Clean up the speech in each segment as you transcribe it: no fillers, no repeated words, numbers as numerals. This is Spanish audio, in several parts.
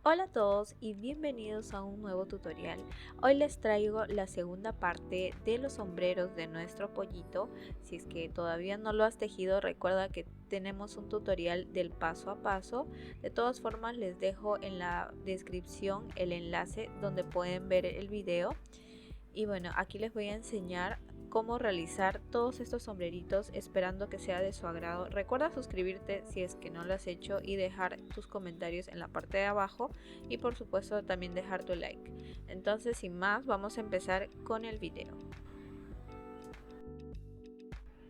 Hola a todos y bienvenidos a un nuevo tutorial. Hoy les traigo la segunda parte de los sombreros de nuestro pollito. Si es que todavía no lo has tejido, recuerda que tenemos un tutorial del paso a paso. De todas formas, les dejo en la descripción el enlace donde pueden ver el video. Y bueno, aquí les voy a enseñar cómo realizar todos estos sombreritos, esperando que sea de su agrado. Recuerda suscribirte si es que no lo has hecho y dejar tus comentarios en la parte de abajo, y por supuesto también dejar tu like. Entonces, sin más, vamos a empezar con el video.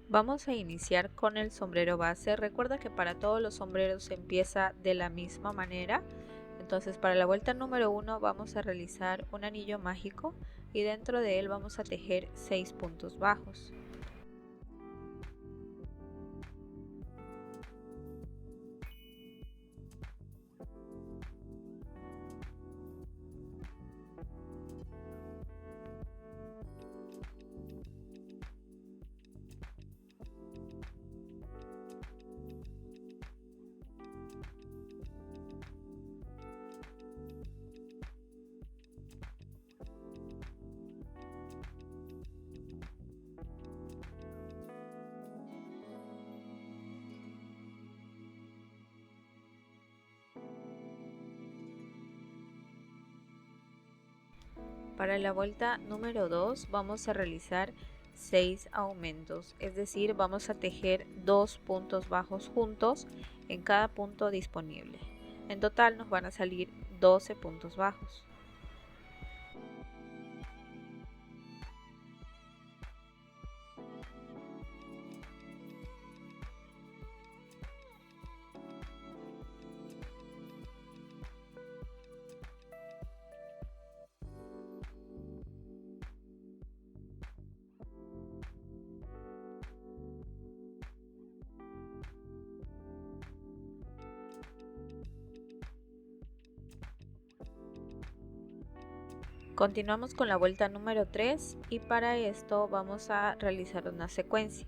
Vamos a iniciar con el sombrero base. Recuerda que para todos los sombreros se empieza de la misma manera. Entonces, para la vuelta número 1 vamos a realizar un anillo mágico y dentro de él vamos a tejer 6 puntos bajos. Para la vuelta número 2 vamos a realizar 6 aumentos, es decir, vamos a tejer 2 puntos bajos juntos en cada punto disponible. En total nos van a salir 12 puntos bajos. Continuamos con la vuelta número 3 y para esto vamos a realizar una secuencia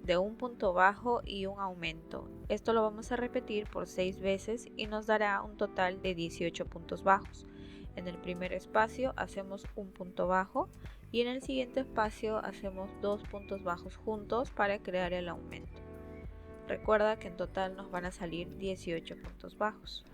de un punto bajo y un aumento. Esto lo vamos a repetir por 6 veces y nos dará un total de 18 puntos bajos. En el primer espacio hacemos un punto bajo y en el siguiente espacio hacemos 2 puntos bajos juntos para crear el aumento. Recuerda que en total nos van a salir 18 puntos bajos.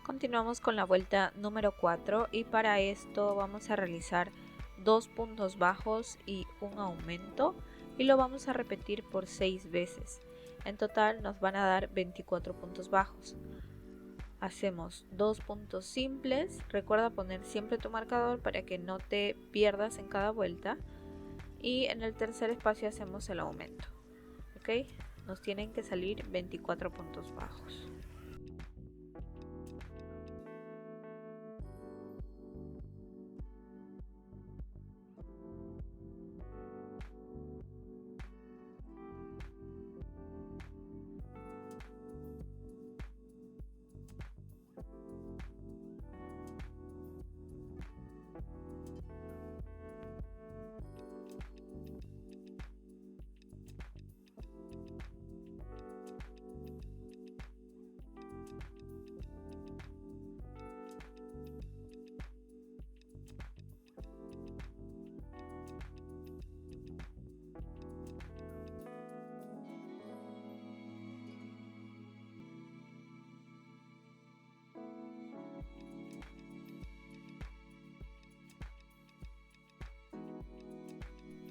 Continuamos con la vuelta número 4 y para esto vamos a realizar 2 puntos bajos y un aumento y lo vamos a repetir por 6 veces. En total nos van a dar 24 puntos bajos. Hacemos 2 puntos simples, recuerda poner siempre tu marcador para que no te pierdas en cada vuelta, y en el tercer espacio hacemos el aumento. ¿Ok? Nos tienen que salir 24 puntos bajos.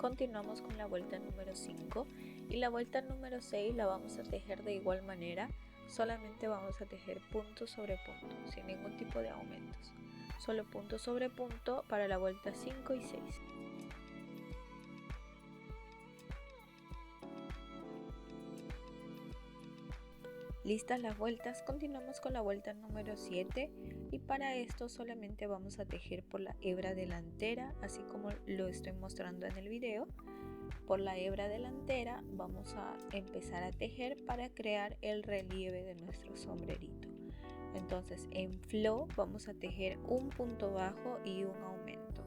Continuamos con la vuelta número 5 y la vuelta número 6 la vamos a tejer de igual manera, solamente vamos a tejer punto sobre punto, sin ningún tipo de aumentos. solo punto sobre punto para la vuelta 5 y 6. Listas las vueltas, continuamos con la vuelta número 7 y para esto solamente vamos a tejer por la hebra delantera, así como lo estoy mostrando en el video. Por la hebra delantera vamos a empezar a tejer para crear el relieve de nuestro sombrerito. Entonces en flow vamos a tejer un punto bajo y un aumento.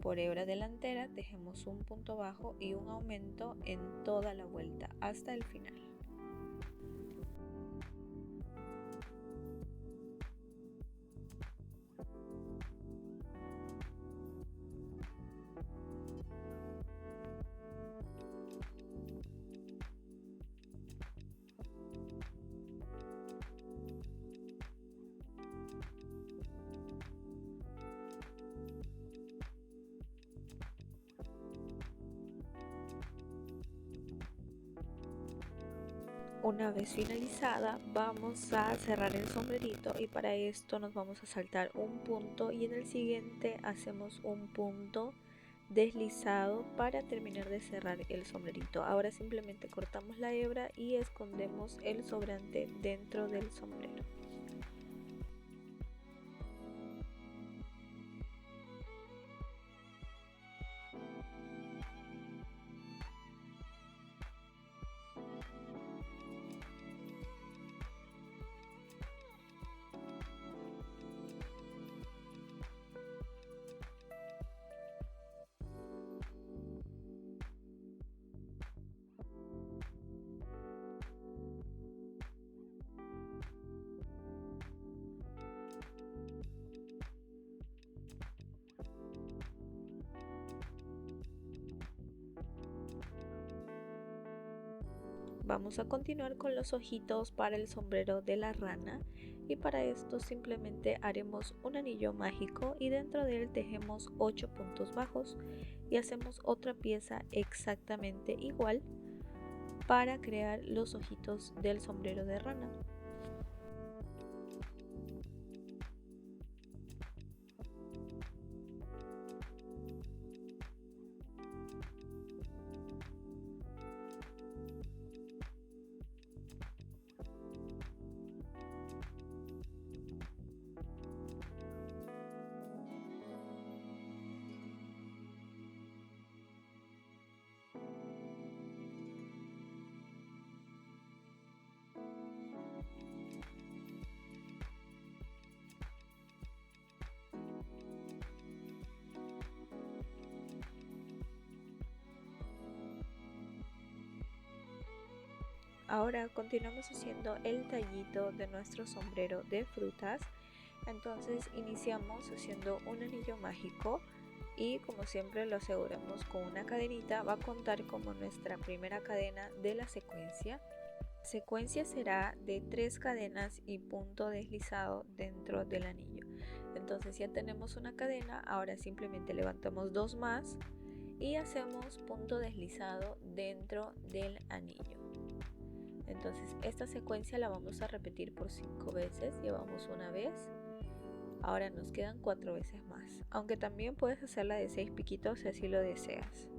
Por hebra delantera tejemos un punto bajo y un aumento en toda la vuelta hasta el final. Una vez finalizada vamos a cerrar el sombrerito y para esto nos vamos a saltar un punto y en el siguiente hacemos un punto deslizado para terminar de cerrar el sombrerito. Ahora simplemente cortamos la hebra y escondemos el sobrante dentro del sombrero. Vamos a continuar con los ojitos para el sombrero de la rana y para esto simplemente haremos un anillo mágico y dentro de él tejemos 8 puntos bajos y hacemos otra pieza exactamente igual para crear los ojitos del sombrero de rana. Ahora continuamos haciendo el tallito de nuestro sombrero de frutas. Entonces iniciamos haciendo un anillo mágico y como siempre lo aseguramos con una cadenita. Va a contar como nuestra primera cadena de la secuencia. La secuencia será de 3 cadenas y punto deslizado dentro del anillo. Entonces ya tenemos una cadena, ahora simplemente levantamos 2 más y hacemos punto deslizado dentro del anillo. Entonces esta secuencia la vamos a repetir por 5 veces, llevamos una vez, ahora nos quedan 4 veces más, aunque también puedes hacerla de 6 piquitos si así lo deseas.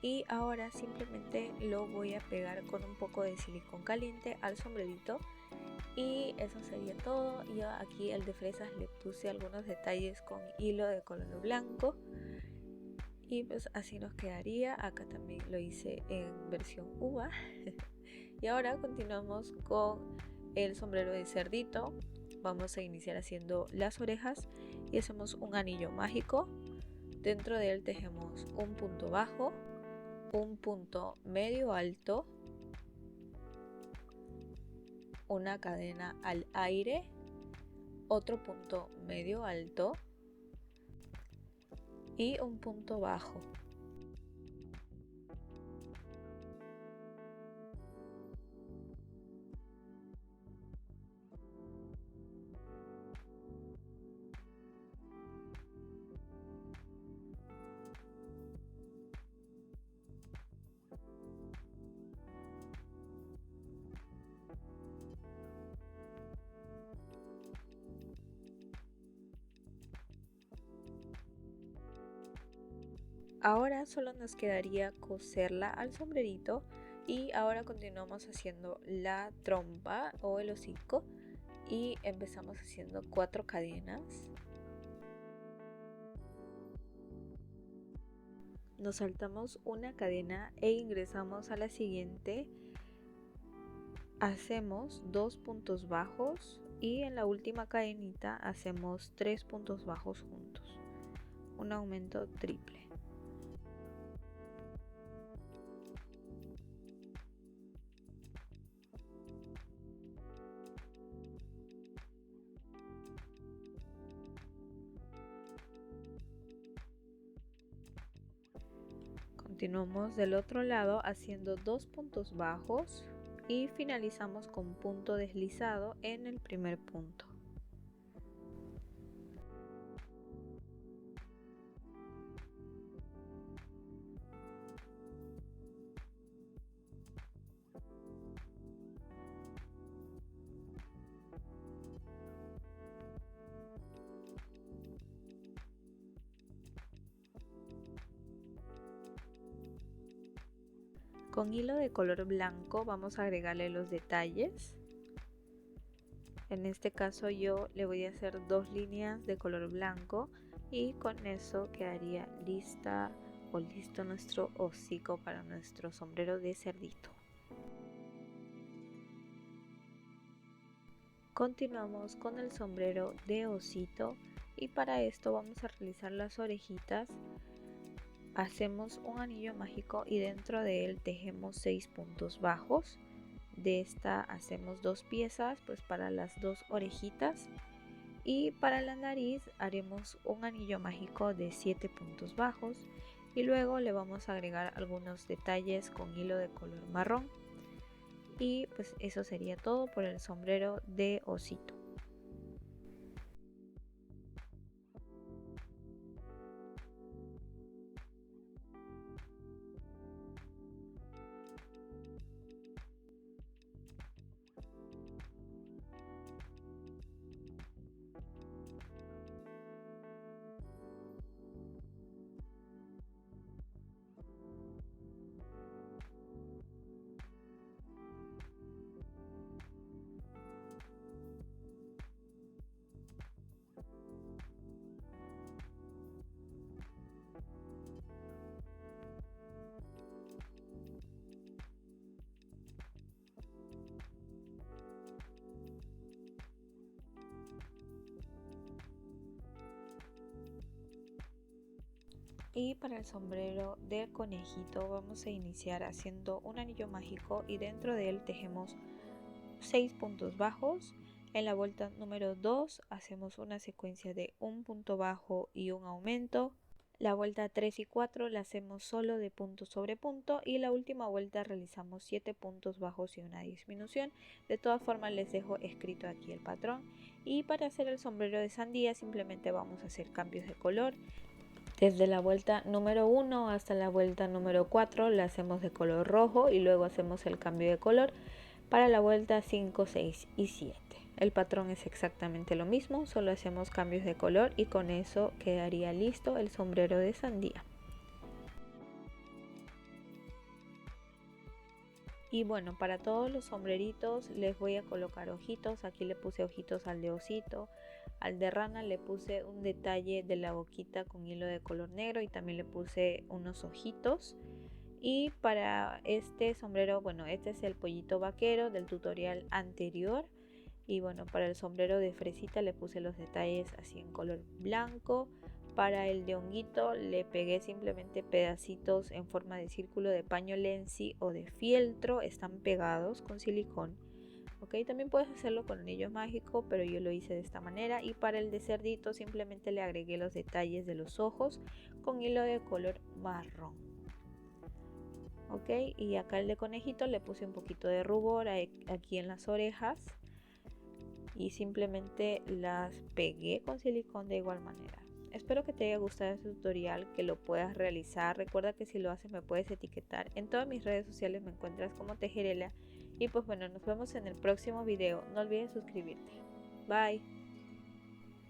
Y ahora simplemente lo voy a pegar con un poco de silicón caliente al sombrerito y eso sería todo. Yo aquí el de fresas le puse algunos detalles con hilo de color blanco Y pues así nos quedaría. Acá también lo hice en versión uva. Y ahora continuamos con el sombrero de cerdito. Vamos a iniciar haciendo las orejas y hacemos un anillo mágico. Dentro de él tejemos un punto bajo, un punto medio alto, una cadena al aire, otro punto medio alto y un punto bajo. Ahora solo nos quedaría coserla al sombrerito y ahora continuamos haciendo la trompa o el hocico y empezamos haciendo 4 cadenas. Nos saltamos una cadena e ingresamos a la siguiente. Hacemos 2 puntos bajos y en la última cadenita hacemos 3 puntos bajos juntos. Un aumento triple. Continuamos del otro lado haciendo 2 puntos bajos y finalizamos con punto deslizado en el primer punto. Con hilo de color blanco vamos a agregarle los detalles. En este caso yo le voy a hacer 2 líneas de color blanco y con eso quedaría lista o listo nuestro hocico para nuestro sombrero de cerdito. Continuamos con el sombrero de osito y para esto vamos a realizar las orejitas. Hacemos un anillo mágico y dentro de él tejemos 6 puntos bajos. De esta hacemos 2 piezas pues para las 2 orejitas y para la nariz haremos un anillo mágico de 7 puntos bajos y luego le vamos a agregar algunos detalles con hilo de color marrón y pues eso sería todo por el sombrero de osito. Y para el sombrero del conejito vamos a iniciar haciendo un anillo mágico y dentro de él tejemos 6 puntos bajos. En la vuelta número 2 hacemos una secuencia de un punto bajo y un aumento. La vuelta 3 y 4 la hacemos solo de punto sobre punto y la última vuelta realizamos 7 puntos bajos y una disminución. De todas formas les dejo escrito aquí el patrón. Y para hacer el sombrero de sandía simplemente vamos a hacer cambios de color. Desde la vuelta número 1 hasta la vuelta número 4 la hacemos de color rojo y luego hacemos el cambio de color para la vuelta 5, 6 y 7. El patrón es exactamente lo mismo, solo hacemos cambios de color y con eso quedaría listo el sombrero de sandía. Y bueno, para todos los sombreritos les voy a colocar ojitos. Aquí le puse ojitos al de osito. Al de rana le puse un detalle de la boquita con hilo de color negro y también le puse unos ojitos. Y para este sombrero, bueno, este es el pollito vaquero del tutorial anterior. Y bueno, para el sombrero de fresita le puse los detalles así en color blanco. Para el de honguito le pegué simplemente pedacitos en forma de círculo de paño lenzi o de fieltro, están pegados con silicón. Ok, también puedes hacerlo con anillo mágico, pero yo lo hice de esta manera. Y para el de cerdito simplemente le agregué los detalles de los ojos con hilo de color marrón. Ok, y acá el de conejito le puse un poquito de rubor aquí en las orejas y simplemente las pegué con silicón de igual manera. Espero que te haya gustado este tutorial, que lo puedas realizar. Recuerda que si lo haces me puedes etiquetar. En todas mis redes sociales me encuentras como Tejerela. Y pues bueno, nos vemos en el próximo video. No olvides suscribirte. Bye.